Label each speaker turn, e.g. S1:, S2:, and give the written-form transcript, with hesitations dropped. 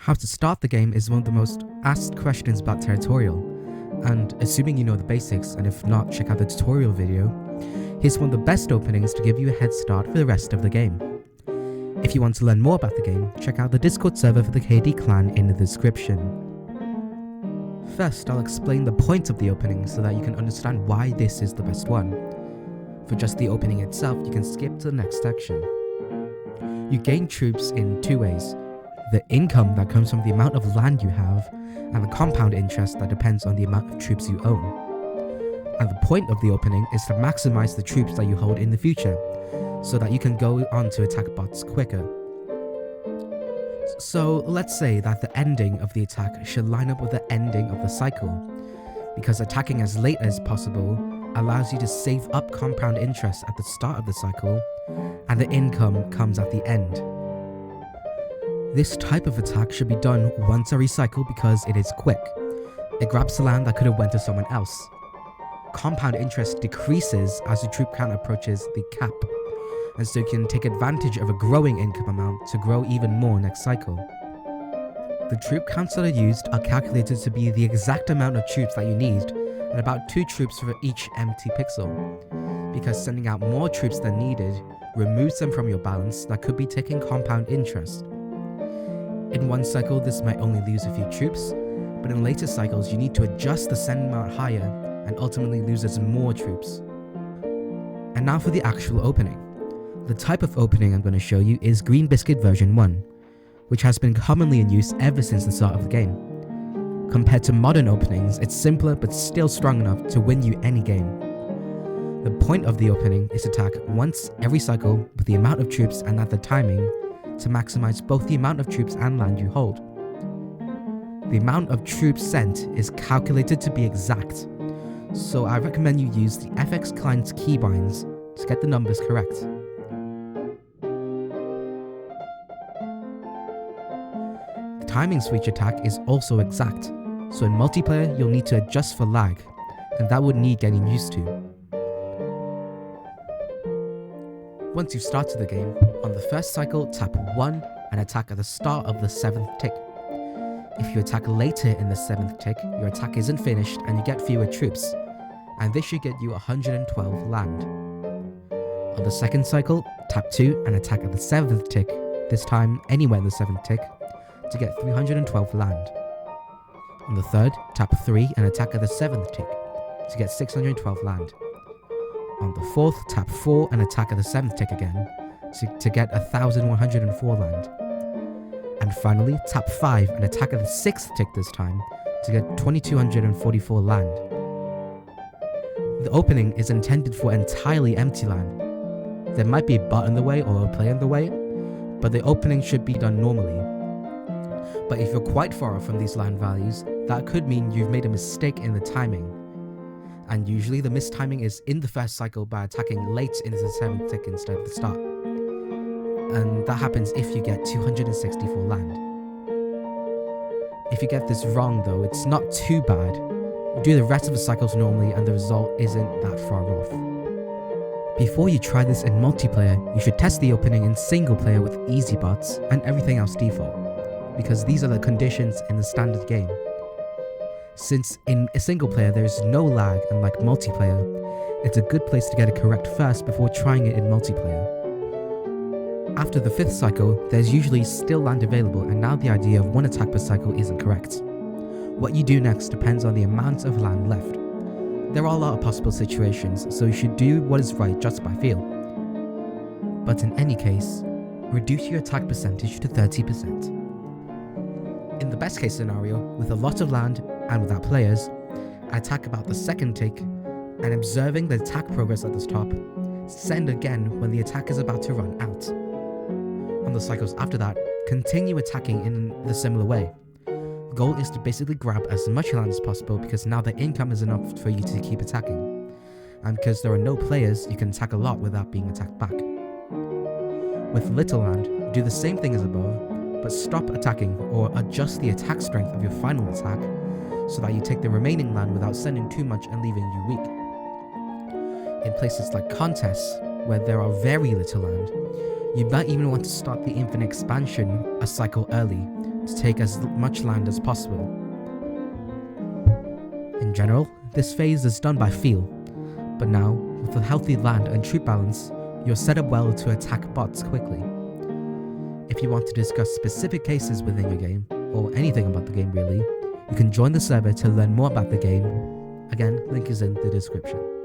S1: How to start the game is one of the most asked questions about Territorial, and assuming you know the basics, and if not, check out the tutorial video, here's one of the best openings to give you a head start for the rest of the game. If you want to learn more about the game, check out the Discord server for the KD clan in the description. First, I'll explain the point of the opening so that you can understand why this is the best one. For just the opening itself, you can skip to the next section. You gain troops in two ways: the income that comes from the amount of land you have, and the compound interest that depends on the amount of troops you own. And the point of the opening is to maximize the troops that you hold in the future, so that you can go on to attack bots quicker. So let's say that the ending of the attack should line up with the ending of the cycle, because attacking as late as possible allows you to save up compound interest at the start of the cycle, and the income comes at the end. This type of attack should be done once every cycle because it is quick. It grabs the land that could have went to someone else. Compound interest decreases as the troop count approaches the cap, and so you can take advantage of a growing income amount to grow even more next cycle. The troop counts that are used are calculated to be the exact amount of troops that you need, and about 2 troops for each empty pixel, because sending out more troops than needed removes them from your balance that could be taking compound interest. In one cycle this might only lose a few troops, but in later cycles you need to adjust the send amount higher and ultimately loses more troops. And now for the actual opening. The type of opening I'm going to show you is Greenbiscuit version 1, which has been commonly in use ever since the start of the game. Compared to modern openings, it's simpler but still strong enough to win you any game. The point of the opening is to attack once every cycle with the amount of troops and at the timing to maximize both the amount of troops and land you hold. The amount of troops sent is calculated to be exact, so I recommend you use the FX client's keybinds to get the numbers correct. The timings for each attack is also exact, so in multiplayer you'll need to adjust for lag, and that would need getting used to. Once you've started the game, on the first cycle tap 1 and attack at the start of the 7th tick. If you attack later in the 7th tick, your attack isn't finished and you get fewer troops, and this should get you 112 land. On the second cycle, tap 2 and attack at the 7th tick, this time anywhere in the 7th tick, to get 312 land. On the third, tap 3 and attack at the 7th tick, to get 612 land. On the fourth, tap 4 and attack at the 7th tick again, to get 1104 land. And finally, tap 5 and attack at the 6th tick this time, to get 2244 land. The opening is intended for entirely empty land. There might be a bot in the way or a player in the way, but the opening should be done normally. But if you're quite far off from these land values, that could mean you've made a mistake in the timing. And usually the mistiming is in the first cycle by attacking late into the 7th tick instead of the start. And that happens if you get 264 land. If you get this wrong though, it's not too bad. Do the rest of the cycles normally and the result isn't that far off. Before you try this in multiplayer, you should test the opening in single player with easy bots and everything else default, because these are the conditions in the standard game. Since in a single player there is no lag, unlike multiplayer, it's a good place to get it correct first before trying it in multiplayer. After the 5th cycle, there's usually still land available, and now the idea of 1 attack per cycle isn't correct. What you do next depends on the amount of land left. There are a lot of possible situations, so you should do what is right just by feel. But in any case, reduce your attack percentage to 30%. In the best case scenario, with a lot of land and without players, attack about the 2nd tick, and observing the attack progress at the top, send again when the attack is about to run out. On the cycles after that, continue attacking in the similar way. The goal is to basically grab as much land as possible because now the income is enough for you to keep attacking. And because there are no players, you can attack a lot without being attacked back. With little land, do the same thing as above, but stop attacking or adjust the attack strength of your final attack so that you take the remaining land without sending too much and leaving you weak. In places like contests, where there are very little land, you might even want to start the infinite expansion a cycle early, to take as much land as possible. In general, this phase is done by feel, but now, with a healthy land and troop balance, you're set up well to attack bots quickly. If you want to discuss specific cases within your game, or anything about the game really, you can join the server to learn more about the game. Again, link is in the description.